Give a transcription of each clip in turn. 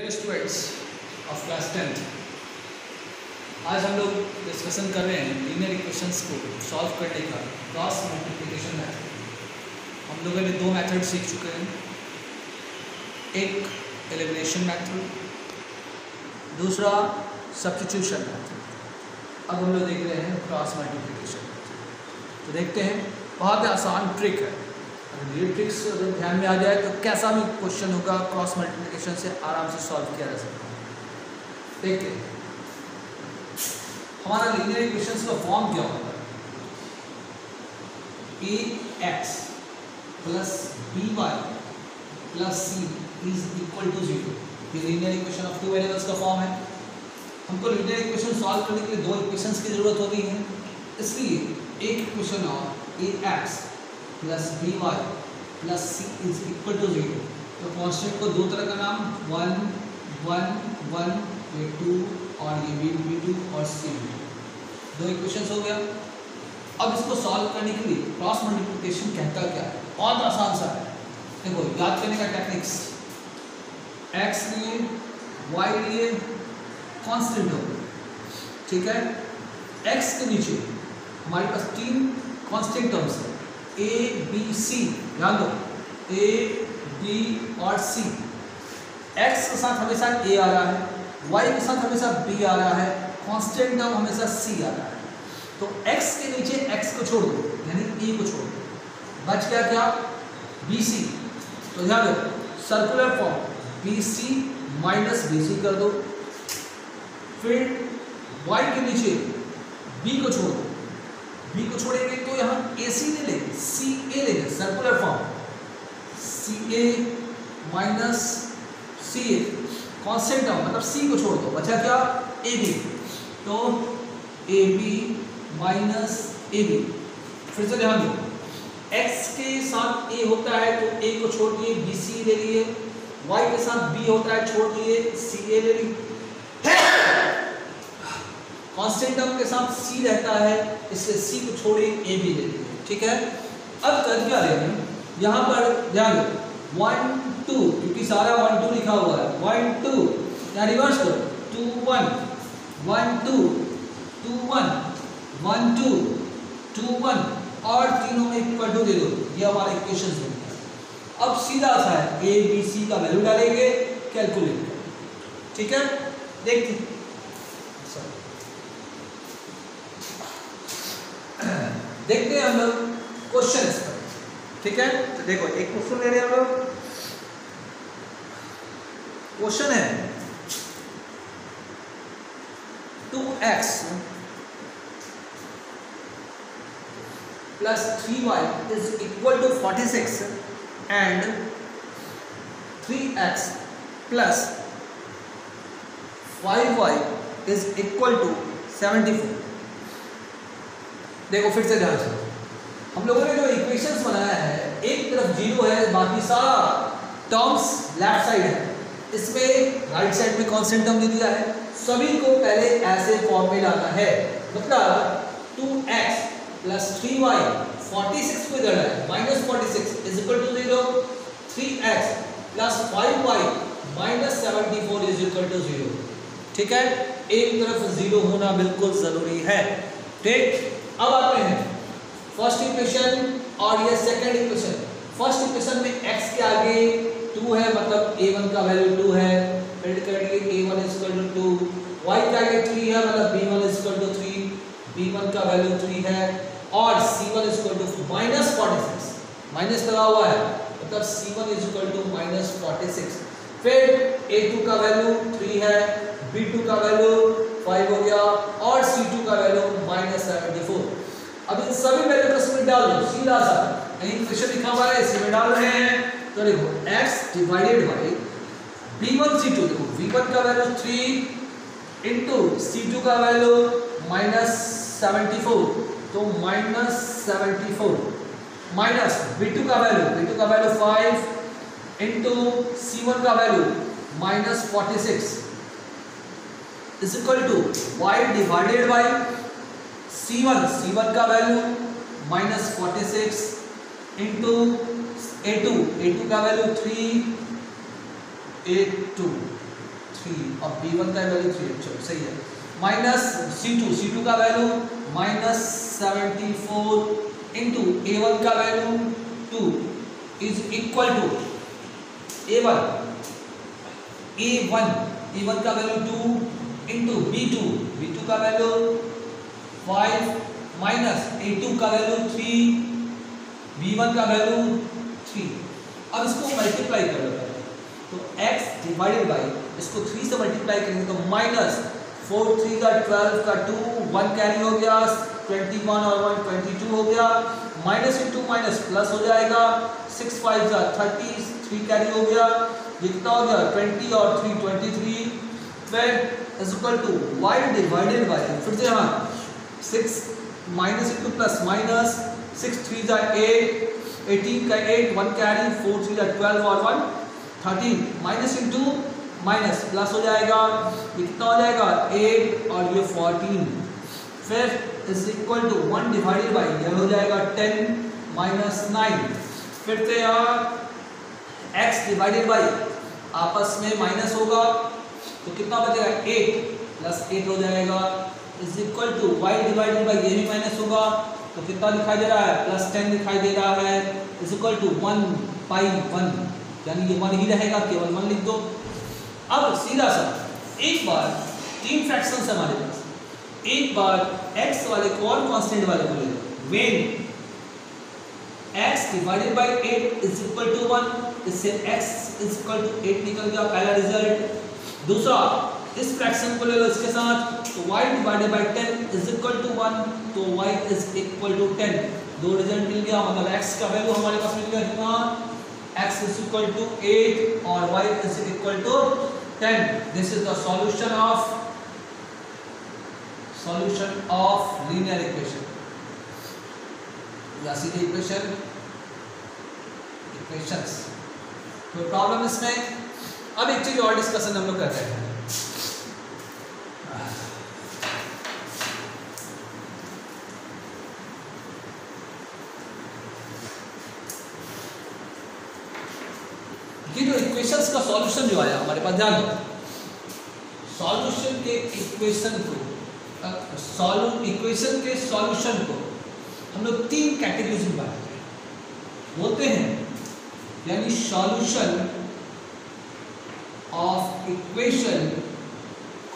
Dear students of class 10th, आज हम लोग डिस्कशन कर रहे हैं लीनियर इक्वेशंस को सॉल्व करने का क्रॉस मल्टीप्लिकेशन मेथड। हम लोगों ने दो मेथड सीख चुके हैं, एक एलिमिनेशन मेथड, दूसरा सब्स्टिट्यूशन मेथड। अब हम लोग देख रहे हैं क्रॉस मल्टीप्लिकेशन मेथड। तो देखते हैं, बहुत ही आसान ट्रिक है। अगर ये ट्रिक्स अगर ध्यान में आ जाए तो कैसा भी क्वेश्चन होगा क्रॉस मल्टीप्लिकेशन से आराम से सॉल्व किया जा सकता है। देखते हैं हमारा लीनियर इक्वेशंस का फॉर्म क्या होगा। ax plus by plus c is equal to 0। ये linear equation of two variables का फॉर्म है। हमको लीनियर इक्वेशन सॉल्व करने के लिए दो इक्वेशंस की जरूरत होती है, इसलिए एक इक्वेशन और ax plus by plus c is equal to 0। तो कॉन्स्टेंट को दो तरह का नाम 1 1 1 ये 2 और ये b2 और c। दो इक्वेशंस हो गया। अब इसको सॉल्व करने के लिए क्रॉस मल्टीप्लिकेशन कहता क्या है, बहुत आसान सा है। देखो याद करने का टेक्निक्स, x लिए y लिए कांस्टेंट हो, ठीक है। x के नीचे हमारे पास तीन कांस्टेंट टर्म्स है, a b c। ध्यान दो a b और c। x के साथ हमेशा a आ रहा है, y के साथ हमेशा b आ रहा है, कांस्टेंट टर्म हमेशा c आ रहा है। तो x के नीचे x को छोड़ दो, यानी a को छोड़ दो, बच गया क्या bc। तो ध्यान दो circular form bc minus bc कर दो, फिर y के नीचे b को छोड़ दो, b को छोड़ेंगे तो यहाँ ac ले लेंगे, ca लेंगे, circular form ca minus ca, constant term मतलब c को छोड़ दो, बचा क्या ab। तो ab माइनस ab। फिर से ध्यान दो x के साथ a होता है तो a को छोड़ दिए bc ले लिए, y के साथ b होता है छोड़ दिए ca ले लिए, कांस्टेंट टर्म के साथ c रहता है इसलिए c को छोड़े a भी ले लिए, ठीक है। अब कर क्या रहे हैं यहाँ पर, ध्यान दो 1 2 क्योंकि सारा 1 2 लिखा हुआ है, 1 2 यहाँ रिवर्स करो 2 1 1 2 2 1 1 2 2 1 और तीनों में इक्वल टू दे दो। ये हमारा इक्वेशन बन गया। अब सीधा सा है a b c का वैल्यू डालेंगे, कैलकुलेट करेंगे, ठीक है। देखते हैं देखते हैं हम लोग क्वेश्चंस पर, ठीक है। तो देखो एक क्वेश्चन ले रहे हैं हम लोग। क्वेश्चन है 2x plus 3y is equal to 46 and 3x plus 5y is equal to 74। देखो फिर से ध्यान से, हम लोगों ने जो इक्वेशंस बनाया है एक तरफ 0 है, बाकी सारा टर्म्स लेफ्ट साइड है, इसमें राइट साइड में कांस्टेंट टर्म दे दिया है। सभी को पहले ऐसे फॉर्म में लाना है, मतलब 2x प्लस 3y 46 को इधर है minus 46 is equal to 0, 3x plus 5y minus 74 is equal to 0, ठीक है। एक तरफ 0 होना बिल्कुल जरूरी है, ठीक। अब आते हैं फर्स्ट इक्वेशन और ये सेकंड इक्वेशन। फर्स्ट इक्वेशन में x के आगे 2 है, मतलब a1 का वैल्यू 2 है, फिर करेंगे a1 is equal to 2, y के आगे 3 है, मतलब b1 is equal to 3, b1 का वैल्यू 3 है, और c1 is equal to minus 46, minus लगा हुआ है, मतलब c1 is equal to minus 46। फिर a2 का वैल्यू 3 है, b2 का वैल्यू 5 हो गया, और c2 का वैल्यू माइनस 74। अब इन सभी वैल्यू को इसमें डाल दो, सीधा सा कहीं इक्वेशन लिखा हुआ है इसमें डाल रहे हैं। तो देखो x divided by v1 c2, देखो v1 का वैल्यू 3 इंटू c2 का वैल्यू माइनस 74, तो माइनस 74 माइनस v2 का वैल्यू 5 इंटू c1 का value minus 46 is equal to y divided by c1 का वैल्यू माइनस 46 इंटू a2 का वैल्यू 3 a2 3 और b1 का वैल्यू 3, चलो सही है। माइनस c2 का वैल्यू माइनस 74 इंटू a1 का value 2 is equal to a1 का वैल्यू 2 इंटू b2 का वैल्यू 5 माइनस a2 का वैल्यू 3 b1 का वैल्यू 3। अब इसको मल्टीप्लाई कर लो तो x डिवाइडेड बाई इसको 3 से मल्टीप्लाई करेंगे तो माइनस 4 3 का 12 का 2 1 कैरी हो गया 21 और 1 22 हो गया माइनस इंटू माइनस प्लस हो जाएगा 6 5 का 30 3 कैरी हो गया ये कितना हो गया 20 और 3 23 फिर is equal to y divided by फिर से यहाँ 6 माइनस इंटू प्लस माइनस 6 3 का 8 18 का 8 1 कैरी 4 3 का 12 और 1 13 माइनस इंटू माइनस प्लस हो जाएगा ये कितना हो जाएगा 8 और ये 14 फिर is equal to 1 divided by यह हो जाएगा 10 माइनस 9 फिर से यहाँ x डिवाइडेड बाई आपस में माइनस होगा तो कितना बचेगा 8 प्लस 8 हो जाएगा is equal to y divided by ये भी माइनस होगा तो कितना दिखाई दे रहा है प्लस 10 दिखाई दे रहा है इज इक्वल टू 1 बाई 1 यानी ये 1 ही रहेगा केवल 1 लिख दो। अब सीधा सा एक बार 3 फ्रैक्शंस हमारे पास एक बार x वाले को और कांस्टेंट वाले को ले लो when x divided by 8 is equal to 1 इससे x इज इक्वल टू 8 निकल गया पहला रिजल्ट। दूसरा इस फ्रैक्शन को ले लो इसके साथ तो y divided by 10 is equal to 1 तो y इज इक्वल टू 10 दो रिजल्ट मिल गया मतलब x का वैल्यू हमारे पास मिल गया कितना x इज इक्वल टू 8 और y is equal to 10। This is the solution of linear equation या सीधे इक्वेशंस। तो प्रॉब्लम इसमें अब एक चीज और डिस्कशन हम लोग कर रहे हैं ये जो इक्वेशंस का सॉल्यूशन जो आया हमारे पास ध्यान दो सॉल्यूशन के इक्वेशन के सॉल्यूशन को हम लोग 3 कैटेगरीज में बांटते हैं बोलते हैं यानी सॉल्यूशन ऑफ इक्वेशन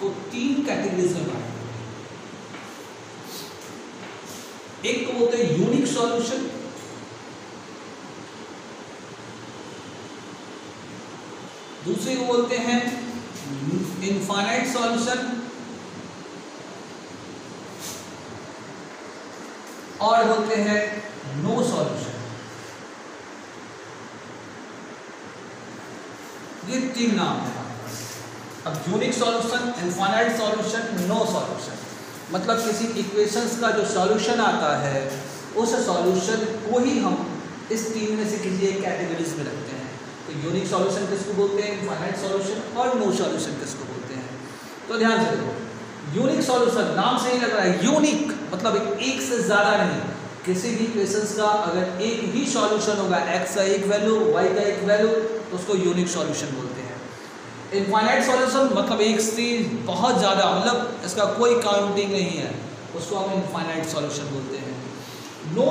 को 3 कैटेगरीज में बांटते हैं। एक को बोलते हैं यूनिक सॉल्यूशन दूसरे को बोलते हैं इनफाइनाइट सॉल्यूशन और बोलते हैं नो सॉल्यूशन। ये 3 नाम है। अब unique solution infinite solution no solution मतलब किसी इक्वेशंस का जो सॉल्यूशन आता है उस सॉल्यूशन को ही हम इस 3 में से किसी एक कैटेगरीज में रखते हैं। तो यूनिक सॉल्यूशन किसको बोलते हैं इनफाइनाइट सॉल्यूशन और नो सॉल्यूशन किसको बोलते हैं। तो ध्यान से देखो यूनिक सॉल्यूशन नाम से ही लग रहा है यूनिक मतलब एक से ज़्यादा नहीं किसी भी इक्वेशंस का अगर एक ही सॉल्यूशन होगा x का एक वैल्यू y का एक वैल्यू तो उसको यूनिक सॉल्यूशन बोलते हैं। इनफाइनाइट सॉल्यूशन मतलब एक से बहुत ज़्यादा मतलब इसका कोई काउंटिंग नहीं है उसको हम इनफाइनाइट सॉल्यूशन बोलते हैं। नो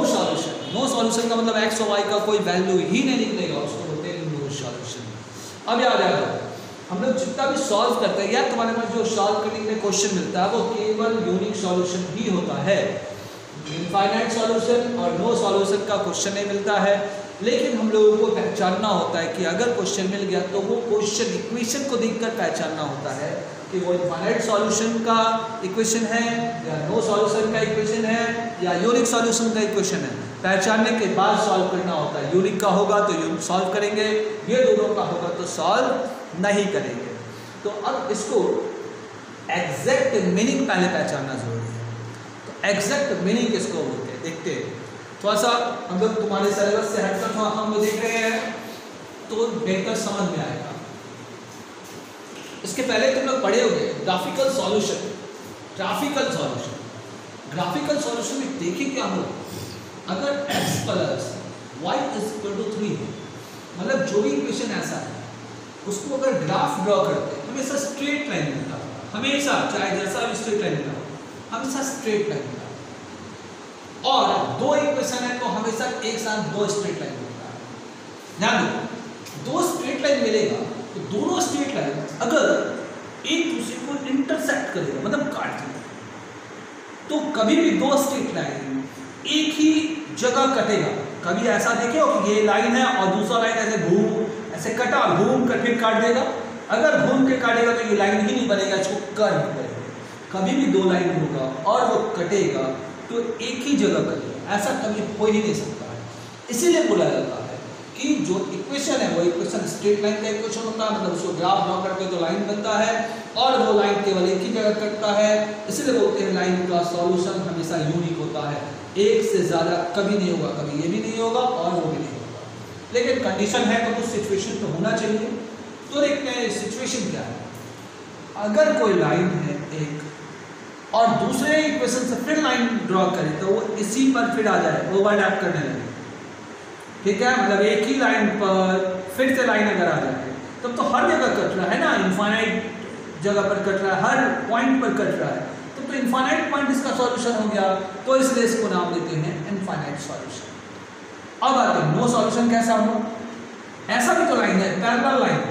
सॉल्यूशन का मतलब x और y का कोई वैल्यू ही नहीं निकलेगा उसको बोलते हैं नो सॉल्यूशन। अब याद आएगा हम लोग जितना भी सॉल्व करते हैं या तुम्हारे पास जो सॉल्व करने के लिए क्वेश्चन मिलता है वो केवल यूनिक सॉल्यूशन ही होता है। इनफाइनाइट सॉल्यूशन और नो सॉल्यूशन का क्वेश्चन नहीं मिलता है लेकिन हम लोगों को पहचानना होता है कि अगर क्वेश्चन मिल गया तो वो क्वेश्चन इक्वेशन को देखकर पहचानना होता है कि वो इनफाइनाइट सॉल्यूशन का इक्वेशन है या नो सॉल्यूशन का इक्वेशन है या यूनिक सॉल्यूशन का इक्वेशन है। पहचानने के बाद सॉल्व करना होता है। यूनिक का होगा तो सॉल्व करेंगे ये दोनों का होगा तो सॉल्व नहीं करेंगे। तो अब इसको एग्जैक्ट मीनिंग पहले पहचानना जरूरी है। तो एग्जैक्ट मीनिंग किसको बोलते हैं देखते हैं। थोड़ा सा हम लोग तुम्हारे सिलेबस से हटकर थोड़ा हम लोग देख रहे हैं तो बेहतर समझ में आएगा। इसके पहले तुम लोग पढ़े होंगे ग्राफिकल सॉल्यूशन। ग्राफिकल सॉल्यूशन में देखिए क्या हो अगर x plus y is equal to 3 है मतलब जो भी इक्वेशन ऐसा है उसको अगर ग्राफ ड्रॉ करते हैं हमेशा स्ट्रेट लाइन मिलता है, हमेशा, चाहे जैसा भी स्ट्रेट लाइन मिला हमेशा स्ट्रेट लाइन मिलता है। और दो इक्वेशन है तो हमेशा एक साथ दो स्ट्रेट लाइन मिलता है। ध्यान दो, दो स्ट्रेट लाइन मिलेगा तो दोनों स्ट्रेट लाइन अगर एक दूसरे को इंटरसेक्ट करेगा, मतलब काट देगा, तो कभी भी दो स्ट्रेट लाइन एक ही जगह कटेगा। कभी ऐसा देखे हो कि ये लाइन है और दूसरा लाइन ऐसे घूम, ऐसे कटा, घूम कर फिर काट देगा। अगर घूम के काटेगा तो ये लाइन ही नहीं बनेगा, इसको कर्व करेगा। कभी भी दो लाइन होगा और वो कटेगा तो एक ही जगह कटेगा, ऐसा कभी हो ही नहीं सकता है। इसीलिए बोला जाता है कि जो इक्वेशन है वो इक्वेशन स्ट्रेट लाइन का इक्वेशन होता है, मतलब उसको ग्राफ ड्रॉ करके जो लाइन बनता है और वो लाइन केवल एक ही जगह कटता है। इसलिए बोलते हैं लाइन का सॉल्यूशन हमेशा यूनिक होता है, एक से ज़्यादा कभी नहीं होगा, कभी ये भी नहीं होगा और वो भी नहीं होगा। लेकिन कंडीशन है तो कुछ सिचुएशन तो होना चाहिए। तो देखते हैं सिचुएशन क्या है। अगर कोई लाइन है एक और दूसरे इक्वेशन से फिर लाइन ड्रॉ करे तो वो इसी पर फिर आ जाए, ओवरलैप करने लगे, ठीक है। मतलब एक ही लाइन पर फिर से लाइन अगर आ जाए तब तो हर जगह कट रहा है ना, इनफाइनाइट जगह पर कट रहा है, हर पॉइंट पर कट रहा है, तब तो इनफाइनाइट पॉइंट इसका सॉल्यूशन हो गया। तो इसलिए इसको नाम देते हैं इनफाइनाइट सॉल्यूशन। अब आते हैं नो सॉल्यूशन कैसा हो। ऐसा भी तो लाइन है, पैरेलल लाइन,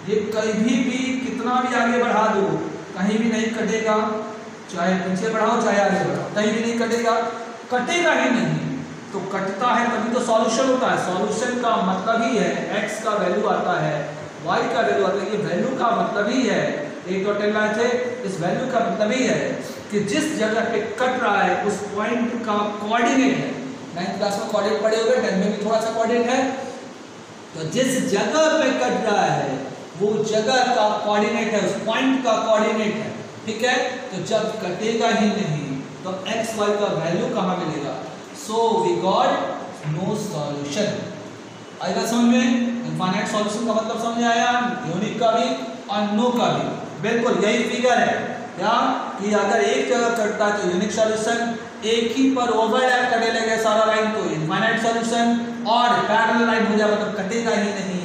ये कहीं भी कितना भी आगे बढ़ा दो कहीं भी नहीं कटेगा, चाहे पीछे बढ़ाओ चाहे आगे बढ़ाओ कहीं भी नहीं कटेगा, कटेगा ही नहीं। तो कटता है तभी तो सॉल्यूशन होता है। सॉल्यूशन का मतलब ही है x का वैल्यू आता है, y का वैल्यू आता है। ये वैल्यू का मतलब ही है, एक तो टेल रहे थे, इस वैल्यू का मतलब ही है कि जिस जगह पे कट रहा है उस पॉइंट का कोऑर्डिनेट है। 9th क्लास में कोऑर्डिनेट पढ़े होंगे, 10 में भी थोड़ा सा कोऑर्डिनेट है। तो जिस जगह पे कट रहा है वो जगह का कोऑर्डिनेट है, उस पॉइंट का कोऑर्डिनेट है, ठीक है। तो जब कटेगा ही नहीं तो x y का वैल्यू कहाँ मिलेगा। So we got no solution. आएगा समझ में? इनफाइनाइट सॉल्यूशन का मतलब समझ आया, यूनिक का भी और नो का भी। बिल्कुल यही फिगर है क्या कि अगर एक जगह कटता है तो यूनिक सॉल्यूशन, एक ही पर ओवरलैप करने लगे सारा लाइन तो इनफाइनाइट सॉल्यूशन, और पैरेलल लाइन हो जाए मतलब कटेगा ही नहीं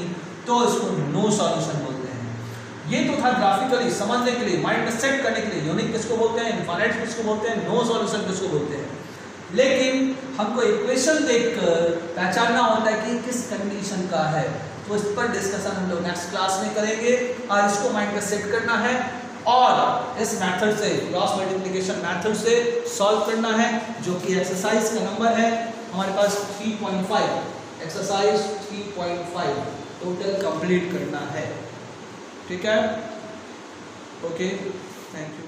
तो इसको नो सॉल्यूशन बोलते हैं। ये तो था ग्राफिकली समझने के लिए, माइंड में सेट करने के लिए, यूनिक किसको बोलते हैं, इनफाइनाइट किसको बोलते हैं, नो सॉल्यूशन किसको बोलते हैं। लेकिन हमको इक्वेशन देखकर पहचानना होता है कि किस कंडीशन का है। तो इस पर डिस्कशन हम लोग नेक्स्ट क्लास में करेंगे और इसको माइंड में सेट करना है और इस मेथड से, क्रॉस मल्टीप्लिकेशन मेथड से सॉल्व करना है, जो कि एक्सरसाइज का नंबर है हमारे पास 3.5, एक्सरसाइज 3.5 टोटल कंप्लीट करना है, ठीक है। Okay, thank you.